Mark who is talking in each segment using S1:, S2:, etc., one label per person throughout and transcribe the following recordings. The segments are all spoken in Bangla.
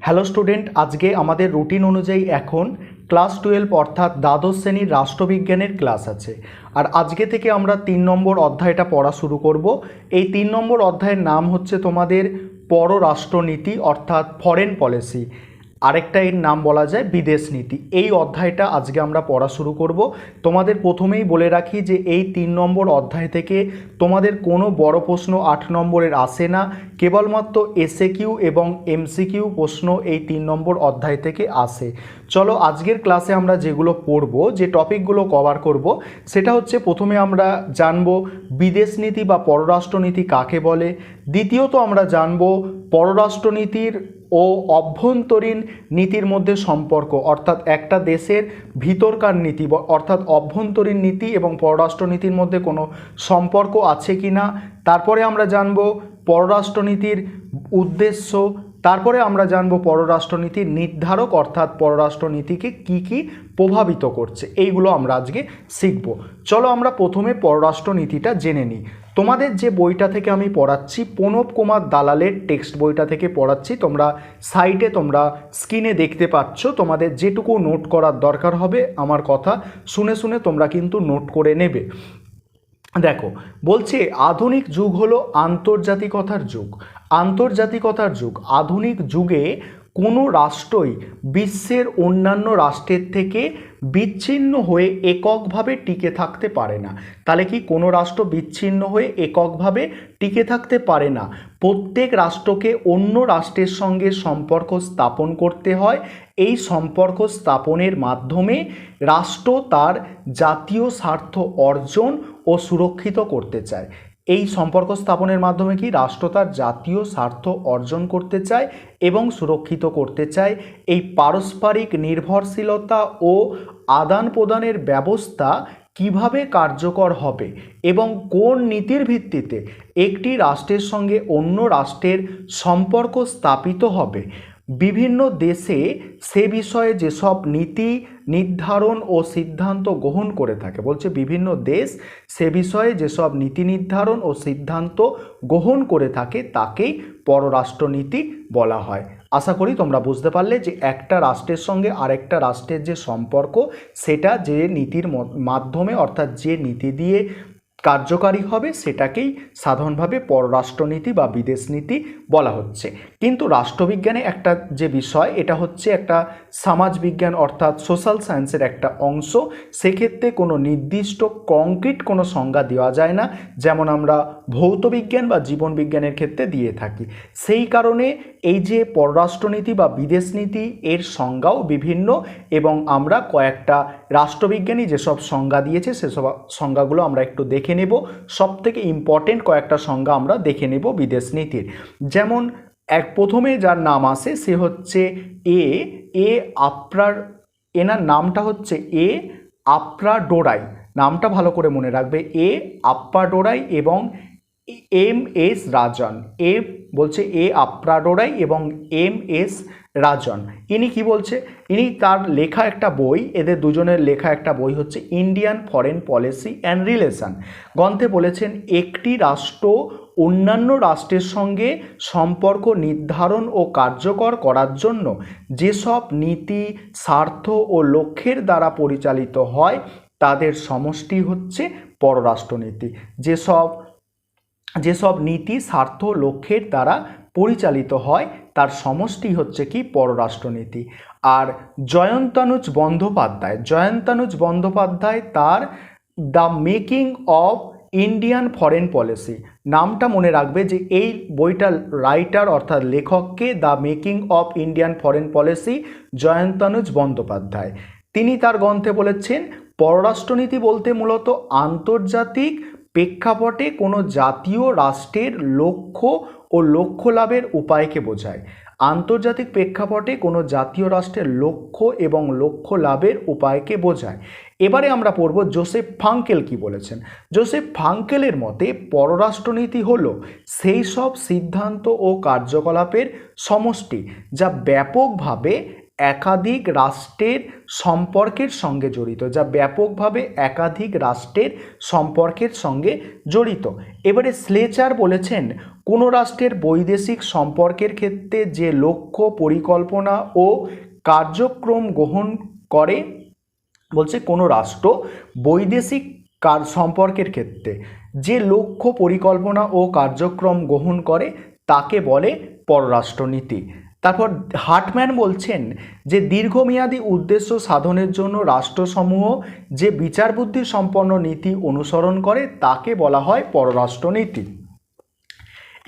S1: হ্যালো স্টুডেন্ট, আজকে আমাদের রুটিন অনুযায়ী এখন ক্লাস 12 অর্থাৎ দ্বাদশ শ্রেণীর রাষ্ট্রবিজ্ঞানের ক্লাস আছে। আর আজকে থেকে আমরা 3 নম্বর অধ্যায়টা পড়া শুরু করব। এই 3 নম্বর অধ্যায়ের নাম হচ্ছে তোমাদের পররাষ্ট্রনীতি অর্থাৎ ফরেন পলিসি, আরেকটা এর নাম বলা যায় বিদেশ নীতি। এই অধ্যায়টা আজকে আমরা পড়া শুরু করব। তোমাদের প্রথমেই বলে রাখি যে এই 3 নম্বর অধ্যায় থেকে তোমাদের কোনো বড় প্রশ্ন 8 নম্বরের আসে না, কেবলমাত্র এসএকিউ এবং এমসিকিউ প্রশ্ন এই 3 নম্বর অধ্যায় থেকে আসে। চলো আজকের ক্লাসে আমরা যেগুলো পড়ব, যে টপিকগুলো কভার করব, সেটা হচ্ছে প্রথমে আমরা জানব বিদেশ নীতি বা পররাষ্ট্রনীতি কাকে বলে। দ্বিতীয়ত আমরা জানব পররাষ্ট্রনীতির ও অভ্যন্তরীণ নীতির মধ্যে সম্পর্ক, অর্থাৎ একটা দেশের ভিতরকার নীতি অর্থাৎ অভ্যন্তরীণ নীতি এবং পররাষ্ট্রনীতির মধ্যে কোনো সম্পর্ক আছে কি না। তারপরে আমরা জানব পররাষ্ট্রনীতির উদ্দেশ্য। তারপরে আমরা জানব পররাষ্ট্রনীতির নির্ধারক অর্থাৎ পররাষ্ট্রনীতিকে কি কি প্রভাবিত করছে। এইগুলো আমরা আজকে শিখব। চলো আমরা প্রথমে পররাষ্ট্রনীতিটা জেনে নিই। তোমাদের যে বইটা থেকে আমি পড়াচ্ছি, প্রণব কুমার দালালের টেক্সট বইটা থেকে পড়াচ্ছি। তোমরা সাইটে তোমরা স্ক্রিনে দেখতে পাচ্ছ। তোমাদের যেটুকু নোট করার দরকার হবে আমার কথা শুনে শুনে তোমরা কিন্তু নোট করে নেবে। দেখো বলছে আধুনিক যুগ হলো আন্তর্জাতিকতার যুগ। আন্তর্জাতিকতার যুগ। আধুনিক যুগে কোনো রাষ্ট্রই বিশ্বের অন্যান্য রাষ্ট্রের থেকে বিচ্ছিন্ন হয়ে এককভাবে টিকে থাকতে পারে না। তাহলে কি কোনো রাষ্ট্র বিচ্ছিন্ন হয়ে এককভাবে টিকে থাকতে পারে না? প্রত্যেক রাষ্ট্রকে অন্য রাষ্ট্রের সঙ্গে সম্পর্ক স্থাপন করতে হয়। এই সম্পর্ক স্থাপনের মাধ্যমে রাষ্ট্র তার জাতীয় স্বার্থ অর্জন ও সুরক্ষিত করতে চায়। এই সম্পর্ক স্থাপনের মাধ্যমে কি রাষ্ট্র তার জাতীয় স্বার্থ অর্জন করতে চায় এবং সুরক্ষিত করতে চায়। এই পারস্পরিক নির্ভরশীলতা ও আদান প্রদানের ব্যবস্থা কিভাবে কার্যকর হবে এবং কোন নীতির ভিত্তিতে একটি রাষ্ট্রের সঙ্গে অন্য রাষ্ট্রের সম্পর্ক স্থাপিত হবে, বিভিন্ন দেশে সে বিষয়ে যেসব নীতি নির্ধারণ ও সিদ্ধান্ত গ্রহণ করে থাকে। বলছে বিভিন্ন দেশ সে বিষয়ে যেসব নীতি নির্ধারণ ও সিদ্ধান্ত গ্রহণ করে থাকে তাকেই পররাষ্ট্রনীতি বলা হয়। আশা করি তোমরা বুঝতে পারলে যে একটা রাষ্ট্রের সঙ্গে আরেকটা রাষ্ট্রের যে সম্পর্ক, সেটা যে নীতির মাধ্যমে অর্থাৎ যে নীতি দিয়ে কার্যকারী হবে সেটাকেই সাধারণভাবে পররাষ্ট্রনীতি বা বিদেশ নীতি বলা হচ্ছে। কিন্তু রাষ্ট্রবিজ্ঞানে একটা যে বিষয়, এটা হচ্ছে একটা সমাজবিজ্ঞান অর্থাৎ সোশ্যাল সায়েন্সের একটা অংশ। সেক্ষেত্রে কোনো নির্দিষ্ট কংক্রিট কোনো সংজ্ঞা দেওয়া যায় না, যেমন আমরা ভৌতবিজ্ঞান বা জীবন বিজ্ঞানের ক্ষেত্রে দিয়ে থাকি। সেই কারণে এই যে পররাষ্ট্রনীতি বা বিদেশ নীতি, এর সংজ্ঞাও বিভিন্ন, এবং আমরা কয়েকটা রাষ্ট্রবিজ্ঞানী যেসব সংজ্ঞা দিয়েছে সেসব সংজ্ঞাগুলো আমরা একটু দেখে নেব। সব থেকে ইম্পর্টেন্ট কয়েকটা সংজ্ঞা আমরা দেখে নেব বিদেশ নীতির। যেমন প্রথমে যার নাম আসে সে হচ্ছে এ আপ্রার, এনার নামটা হচ্ছে এ আপ্রাডোরাই। নামটা ভালো করে মনে রাখবে, এ আপ্রাডোরাই এবং এম.এস. রাজন। বলছে এ আপ্রাডোরাই এবং এম.এস. রাজন। ইনি কি বলছে, ইনি তার লেখা একটা বই, এদের দুজনের লেখা একটা বই হচ্ছে Indian foreign policy and relation. গ্রন্থে বলেছেন একটি রাষ্ট্র অন্যান্য রাষ্ট্রের সঙ্গে সম্পর্ক নির্ধারণ ও কার্যকর করার জন্য যেসব নীতি, স্বার্থ ও লক্ষ্যের দ্বারা পরিচালিত হয় তাদের সমষ্টি হচ্ছে পররাষ্ট্রনীতি। যেসব নীতি, স্বার্থ, লক্ষ্যের দ্বারা পরিচালিত হয় তার সমষ্টি হচ্ছে কি পররাষ্ট্রনীতি। আর জয়ন্তানুজ বন্দ্যোপাধ্যায় তার the making of Indian foreign policy, নামটা মনে রাখবে যে এই বইটার রাইটার অর্থাৎ লেখককে the making of Indian foreign policy Jayantanuja Bandyopadhyay. তিনি তার গ্রন্থে বলেছেন পররাষ্ট্রনীতি বলতে মূলত আন্তর্জাতিক প্রেক্ষাপটে কোনো জাতীয় রাষ্ট্রের লক্ষ্য ও লক্ষ্য লাভের উপায়কে বোঝায়। আন্তর্জাতিক প্রেক্ষাপটে কোনো জাতীয় রাষ্ট্রের লক্ষ্য এবং লক্ষ্য লাভের উপায়কে বোঝায়। এবারে আমরা পড়ব জোসেফ ফাঙ্কেল কি বলেছেন। জোসেফ ফাঙ্কেলের মতে পররাষ্ট্রনীতি হলো সেই সব সিদ্ধান্ত ও কার্যকলাপের সমষ্টি যা ব্যাপকভাবে একাধিক রাষ্ট্রের সম্পর্কের সঙ্গে জড়িত। এবারে স্লেচার বলেছেন কোনো রাষ্ট্রের বৈদেশিক সম্পর্কের ক্ষেত্রে যে লক্ষ্য, পরিকল্পনা ও কার্যক্রম গ্রহণ করে, বলছে কোনো রাষ্ট্র বৈদেশিক সম্পর্কের ক্ষেত্রে যে লক্ষ্য, পরিকল্পনা ও কার্যক্রম গ্রহণ করে তাকে বলে পররাষ্ট্রনীতি। তারপর হার্টম্যান বলছেন যে দীর্ঘমেয়াদী উদ্দেশ্য সাধনের জন্য রাষ্ট্রসমূহ যে বিচার বুদ্ধি সম্পন্ন নীতি অনুসরণ করে তাকে বলা হয় পররাষ্ট্রনীতি।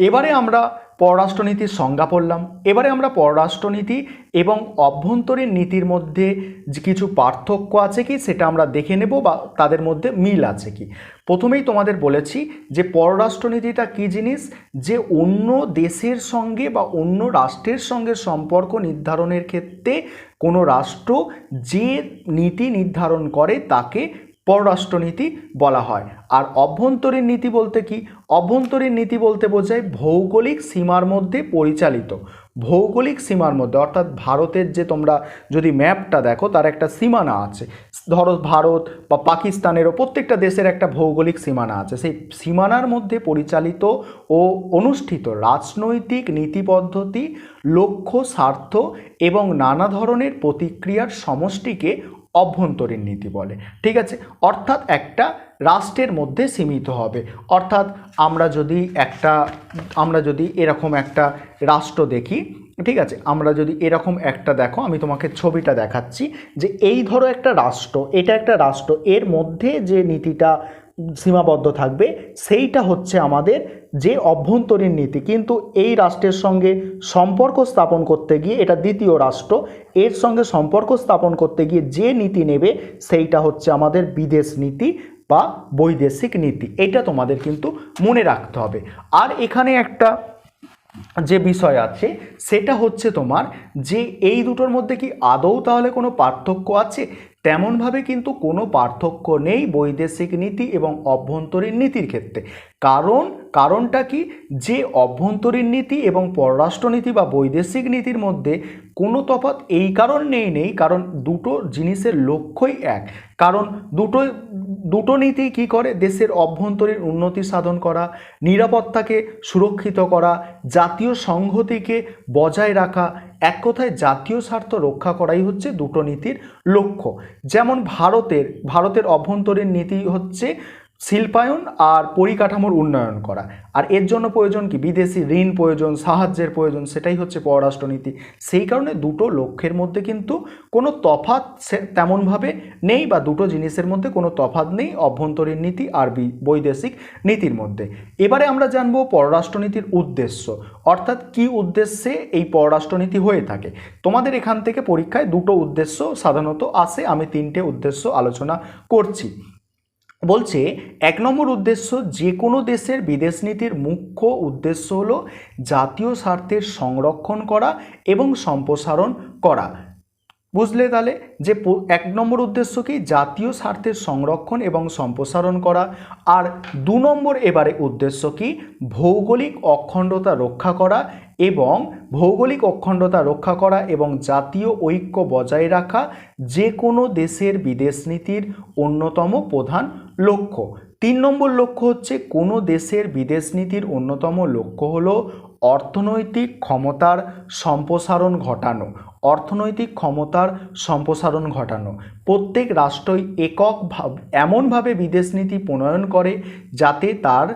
S1: এবারে আমরা পররাষ্ট্রনীতির সংজ্ঞা পড়লাম। এবারে আমরা পররাষ্ট্রনীতি এবং অভ্যন্তরীণ নীতির মধ্যে যে কিছু পার্থক্য আছে কি সেটা আমরা দেখে নেব, বা তাদের মধ্যে মিল আছে কি। প্রথমেই তোমাদের বলেছি যে পররাষ্ট্রনীতিটা কী জিনিস, যে অন্য দেশের সঙ্গে বা অন্য রাষ্ট্রের সঙ্গে সম্পর্ক নির্ধারণের ক্ষেত্রে কোনো রাষ্ট্র যে নীতি নির্ধারণ করে তাকে পররাষ্ট্রনীতি বলা হয়। আর অভ্যন্তরীণ নীতি বলতে কি, অভ্যন্তরীণ নীতি বলতে বোঝায় ভৌগোলিক সীমার মধ্যে পরিচালিত, ভৌগোলিক সীমার মধ্যে, অর্থাৎ ভারতের যে তোমরা যদি ম্যাপটা দেখো তার একটা সীমানা আছে, ধরো ভারত বা পাকিস্তানেরও প্রত্যেকটা দেশের একটা ভৌগোলিক সীমানা আছে, সেই সীমানার মধ্যে পরিচালিত ও অনুষ্ঠিত রাজনৈতিক নীতি পদ্ধতি, লক্ষ্য, স্বার্থ এবং নানা ধরনের প্রতিক্রিয়ার সমষ্টিকে অভ্যন্তরীণ নীতি বলে। ঠিক আছে, অর্থাৎ একটা রাষ্ট্রের মধ্যে সীমিত হবে। অর্থাৎ আমরা যদি এরকম একটা রাষ্ট্র দেখি, ঠিক আছে, আমরা যদি এরকম একটা দেখো, আমি তোমাকে ছবিটা দেখাচ্ছি যে এই ধরো একটা রাষ্ট্র, এটা একটা রাষ্ট্র, এর মধ্যে যে নীতিটা সীমাবদ্ধ থাকবে সেইটা হচ্ছে আমাদের যে অভ্যন্তরীণ নীতি। কিন্তু এই রাষ্ট্রের সঙ্গে সম্পর্ক স্থাপন করতে গিয়ে, এটা দ্বিতীয় রাষ্ট্র, এর সঙ্গে সম্পর্ক স্থাপন করতে গিয়ে যে নীতি নেবে সেইটা হচ্ছে আমাদের বিদেশ নীতি বা বৈদেশিক নীতি। এটা তোমাদের কিন্তু মনে রাখতে হবে। আর এখানে একটা যে বিষয় আছে সেটা হচ্ছে তোমার যে এই দুটোর মধ্যে কি আদৌ তাহলে কোনো পার্থক্য আছে? তেমনভাবে কিন্তু কোনো পার্থক্য নেই বৈদেশিক নীতি এবং অভ্যন্তরীণ নীতির ক্ষেত্রে। কারণটা কি, যে অভ্যন্তরীণ নীতি এবং পররাষ্ট্রনীতি বা বৈদেশিক নীতির মধ্যে কোনো তফাৎ এই কারণেই কারণ দুটো জিনিসের লক্ষ্যই এক। কারণ দুটো নীতি কি করে, দেশের অভ্যন্তরীণ উন্নতি সাধন করা, নিরাপত্তাকে সুরক্ষিত করা, জাতীয় সংহতিকে বজায় রাখা, এক কথায় জাতীয় স্বার্থ রক্ষা করাই হচ্ছে দুটো নীতির লক্ষ্য। যেমন ভারতের অভ্যন্তরীণ নীতি হচ্ছে শিল্পায়ন আর পরিকাঠামোর উন্নয়ন করা, আর এর জন্য প্রয়োজন কি, বিদেশি ঋণ প্রয়োজন, সাহায্যের প্রয়োজন, সেটাই হচ্ছে পররাষ্ট্রনীতি। সেই কারণে দুটো লক্ষ্যের মধ্যে কিন্তু কোনো তফাৎ তেমনভাবে নেই, বা দুটো জিনিসের মধ্যে কোনো তফাৎ নেই অভ্যন্তরীণ নীতি আর বৈদেশিক নীতির মধ্যে। এবারে আমরা জানবো পররাষ্ট্রনীতির উদ্দেশ্য, অর্থাৎ কি উদ্দেশ্যে এই পররাষ্ট্রনীতি হয়ে থাকে। তোমাদের এখান থেকে পরীক্ষায় দুটো উদ্দেশ্য সাধারণত আসে, আমি তিনটে উদ্দেশ্য আলোচনা করছি। বলছে 1 নম্বর উদ্দেশ্য, যে কোনো দেশের বিদেশ নীতির মুখ্য উদ্দেশ্য হলো জাতীয় স্বার্থের সংরক্ষণ করা এবং সম্প্রসারণ করা। বুঝলে তাহলে যে 1 নম্বর উদ্দেশ্য কি, জাতীয় স্বার্থের সংরক্ষণ এবং সম্প্রসারণ করা। আর 2 নম্বর এবারে উদ্দেশ্য কি, ভৌগোলিক অখণ্ডতা রক্ষা করা এবং জাতীয় ঐক্য বজায় রাখা যে কোনো দেশের বিদেশ নীতির অন্যতম প্রধান লক্ষ্য। 3 নম্বর লক্ষ্য হচ্ছে কোনো দেশের বিদেশ নীতির অন্যতম লক্ষ্য হলো অর্থনৈতিক ক্ষমতার সম্প্রসারণ ঘটানো। প্রত্যেক রাষ্ট্রই এমনভাবে বিদেশ নীতি প্রণয়ন করে যাতে তার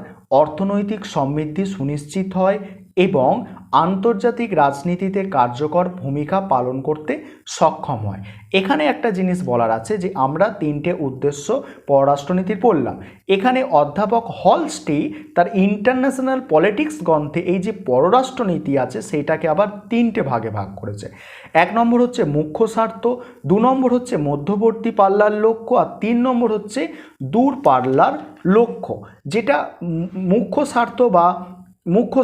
S1: অর্থনৈতিক সমৃদ্ধি সুনিশ্চিত হয় এবং আন্তর্জাতিক রাজনীতিতে কার্যকর ভূমিকা পালন করতে সক্ষম হয়। এখানে একটা জিনিস বলার আছে যে আমরা 3টে উদ্দেশ্য পররাষ্ট্রনীতির পড়লাম। এখানে অধ্যাপক হলস্টি তার ইন্টারন্যাশনাল পলিটিক্স গ্রন্থে এই যে পররাষ্ট্রনীতি আছে সেইটাকে আবার 3টে ভাগে ভাগ করেছে। 1 নম্বর হচ্ছে মুখ্য স্বার্থ, 2 নম্বর হচ্ছে মধ্যবর্তী পাল্লার লক্ষ্য, আর 3 নম্বর হচ্ছে দূর পাল্লার লক্ষ্য। যেটা মুখ্য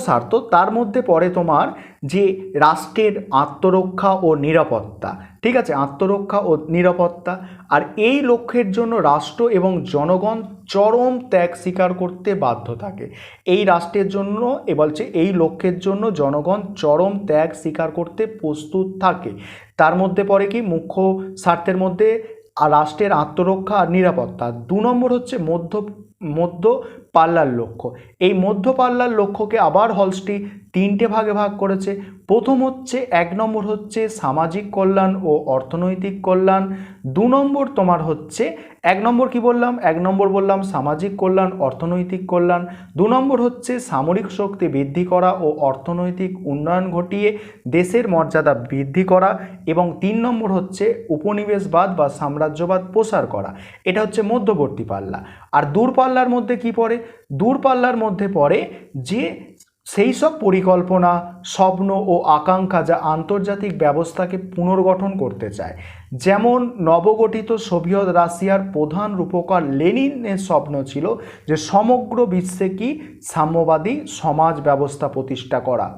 S1: স্বার্থ তার মধ্যে পড়ে তোমার যে রাষ্ট্রের আত্মরক্ষা ও নিরাপত্তা। ঠিক আছে, আত্মরক্ষা ও নিরাপত্তা। আর এই লক্ষ্যের জন্য রাষ্ট্র এবং জনগণ চরম ত্যাগ স্বীকার করতে বাধ্য থাকে। এই রাষ্ট্রের জন্য বলছে এই লক্ষ্যের জন্য জনগণ চরম ত্যাগ স্বীকার করতে প্রস্তুত থাকে। তার মধ্যে পড়ে কি, মুখ্য স্বার্থের মধ্যে রাষ্ট্রের আত্মরক্ষা আর নিরাপত্তা। 2 নম্বর হচ্ছে মধ্য পাল্লার লক্ষ্য। এই মধ্য পাল্লার লক্ষ্যকে আবার হলস্টি তিনটে ভাগে ভাগ করেছে। প্রথম হচ্ছে 1 নম্বর হচ্ছে সামাজিক কল্যাণ ও অর্থনৈতিক কল্যাণ। 2 নম্বর তোমার হচ্ছে 1 নম্বর কি বললাম, 1 নম্বর বললাম সামাজিক কল্যাণ অর্থনৈতিক কল্যাণ। 2 নম্বর হচ্ছে সামরিক শক্তি বৃদ্ধি করা ও অর্থনৈতিক উন্নয়ন ঘটিয়ে দেশের মর্যাদা বৃদ্ধি করা। এবং 3 নম্বর হচ্ছে উপনিবেশবাদ বা সাম্রাজ্যবাদ প্রসার করা। এটা হচ্ছে মধ্যবর্তী পাল্লা। আর দূরপাল্লার মধ্যে কি পড়ে? দূরপাল্লার মধ্যে পড়ে যে সেই সব পরিকল্পনা, স্বপ্ন ও আকাঙ্ক্ষা যা আন্তর্জাতিক ব্যবস্থাকে পুনর্গঠন করতে চায়। যেমন নবগঠিত সোভিয়েত রাশিয়ার প্রধান রূপকার লেনিনের স্বপ্ন ছিল যে সমগ্র বিশ্বে কি সাম্যবাদী সমাজ ব্যবস্থা প্রতিষ্ঠা করা।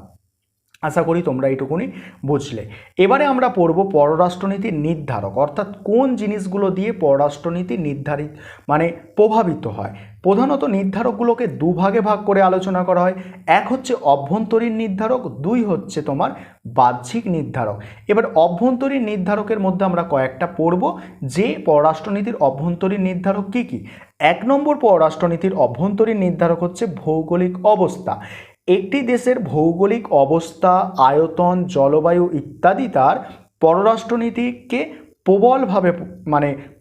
S1: আশা করি তোমরা এইটুকুনি বুঝলে। এবারে আমরা পড়ব পররাষ্ট্রনীতির নির্ধারক, অর্থাৎ কোন জিনিসগুলো দিয়ে পররাষ্ট্রনীতি নির্ধারিত মানে প্রভাবিত হয়। প্রধানত নির্ধারকগুলোকে দুভাগে ভাগ করে আলোচনা করা হয়। এক হচ্ছে অভ্যন্তরীণ নির্ধারক, 2 হচ্ছে তোমার বাহ্যিক নির্ধারক। এবার অভ্যন্তরীণ নির্ধারকের মধ্যে আমরা কয়েকটা পড়ব যে পররাষ্ট্রনীতির অভ্যন্তরীণ নির্ধারক কি কি। 1 নম্বর পররাষ্ট্রনীতির অভ্যন্তরীণ নির্ধারক হচ্ছে ভৌগোলিক অবস্থা। একটি দেশের ভৌগোলিক অবস্থা, আয়তন, জলবায়ু ইত্যাদি তার পররাষ্ট্রনীতিকে প্রবলভাবে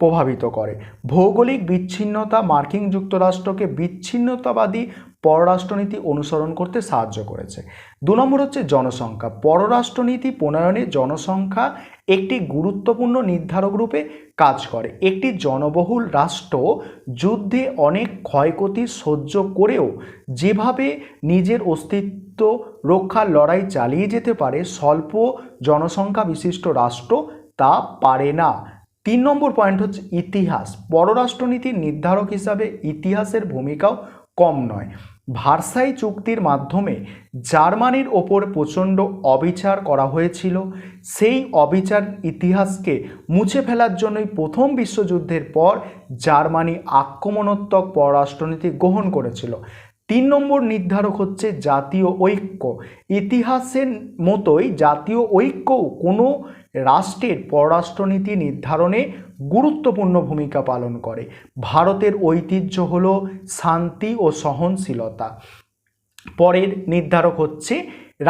S1: প্রভাবিত করে। ভৌগোলিক বিচ্ছিন্নতা মার্কিন যুক্তরাষ্ট্রকে বিচ্ছিন্নতাবাদী পররাষ্ট্রনীতি অনুসরণ করতে সাহায্য করেছে। 2 নম্বর হচ্ছে জনসংখ্যা। পররাষ্ট্রনীতি প্রণয়নে জনসংখ্যা একটি গুরুত্বপূর্ণ নির্ধারক রূপে কাজ করে। একটি জনবহুল রাষ্ট্র যুদ্ধে অনেক ক্ষয়ক্ষতি সহ্য করেও যেভাবে নিজের অস্তিত্ব রক্ষার লড়াই চালিয়ে যেতে পারে, স্বল্প জনসংখ্যা বিশিষ্ট রাষ্ট্র তা পারে না। 3 নম্বর পয়েন্ট হচ্ছে ইতিহাস। পররাষ্ট্রনীতির নির্ধারক হিসাবে ইতিহাসের ভূমিকাও কম নয়। ভার্সাই চুক্তির মাধ্যমে জার্মানির ওপর প্রচণ্ড অবিচার করা হয়েছিল। সেই অবিচার ইতিহাসকে মুছে ফেলার জন্যই প্রথম বিশ্বযুদ্ধের পর জার্মানি আক্রমণাত্মক পররাষ্ট্রনীতি গ্রহণ করেছিল। 3 নম্বর নির্ধারক হচ্ছে জাতীয় ঐক্য। ইতিহাসের মতোই জাতীয় ঐক্যও কোনো রাষ্ট্রের পররাষ্ট্রনীতি নির্ধারণে গুরুত্বপূর্ণ ভূমিকা পালন করে। ভারতের ঐতিহ্য হল শান্তি ও সহনশীলতা। পরের নির্ধারক হচ্ছে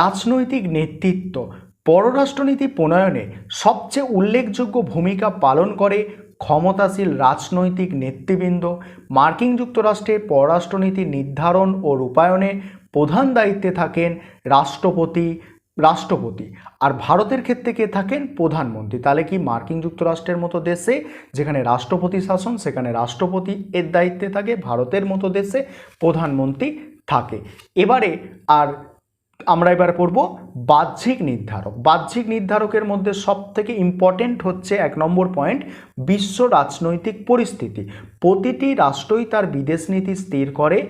S1: রাজনৈতিক নেতৃত্ব। পররাষ্ট্রনীতি প্রণয়নে সবচেয়ে উল্লেখযোগ্য ভূমিকা পালন করে ক্ষমতাশীল রাজনৈতিক নেতৃবৃন্দ। মার্কিন যুক্তরাষ্ট্রের পররাষ্ট্রনীতি নির্ধারণ ও রূপায়ণে প্রধান দায়িত্বে থাকেন রাষ্ট্রপতি আর ভারতের ক্ষেত্রে কে থাকেন? প্রধানমন্ত্রী। তাহলে কি মার্কিন যুক্তরাষ্ট্রের মতো দেশে যেখানে রাষ্ট্রপতি শাসন সেখানে রাষ্ট্রপতি এর দায়িত্বে থাকে, ভারতের মতো দেশে প্রধানমন্ত্রী থাকে। এবারে আমরা পড়ব বাহ্যিক নির্ধারক। বাহ্যিক নির্ধারকের মধ্যে সবথেকে ইম্পর্টেন্ট হচ্ছে 1 নম্বর পয়েন্ট বিশ্ব রাজনৈতিক পরিস্থিতি। প্রতিটি রাষ্ট্রই তার বিদেশ নীতি স্থির করে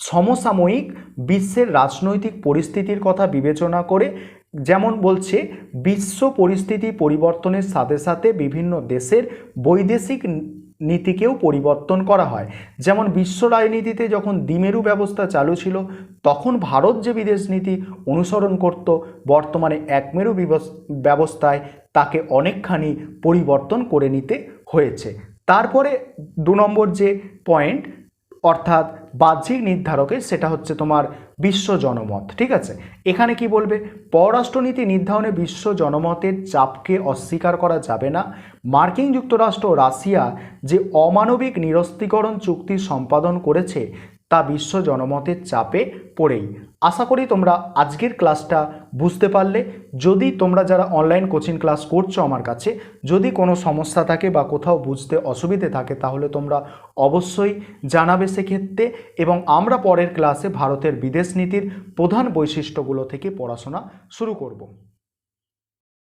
S1: সমসাময়িক বিশ্বের রাজনৈতিক পরিস্থিতির কথা বিবেচনা করে। যেমন বলছে বিশ্ব পরিস্থিতি পরিবর্তনের সাথে সাথে বিভিন্ন দেশের বৈদেশিক নীতিকেও পরিবর্তন করা হয়। যেমন বিশ্ব রাজনীতিতে যখন দ্বিমেরু ব্যবস্থা চালু ছিল তখন ভারত যে বিদেশ নীতি অনুসরণ করত, বর্তমানে একমেরু ব্যবস্থায় তাকে অনেকখানি পরিবর্তন করে নিতে হয়েছে। তারপরে 2 নম্বর যে পয়েন্ট অর্থাৎ বাহ্যিক মাধ্যমে সেটা হচ্ছে তোমার বিশ্ব জনমত। ঠিক আছে, এখানে কি বলবে? পররাষ্ট্রনীতি নির্ধারণে বিশ্ব জনমতের চাপকে অস্বীকার করা যাবে না। মার্কিন যুক্তরাষ্ট্র ও রাশিয়া যে অমানবিক নিরস্ত্রীকরণ চুক্তি সম্পাদন করেছে তা বিশ্ব জনমতের চাপে পড়েই। আশা করি তোমরা আজকের ক্লাসটা বুঝতে পারলে। যদি তোমরা যারা অনলাইন কোচিং ক্লাস করছো আমার কাছে, যদি কোনো সমস্যা থাকে বা কোথাও বুঝতে অসুবিধে থাকে তাহলে তোমরা অবশ্যই জানাবে সেক্ষেত্রে, এবং আমরা পরের ক্লাসে ভারতের বিদেশ নীতির প্রধান বৈশিষ্ট্যগুলো থেকে পড়াশোনা শুরু করব।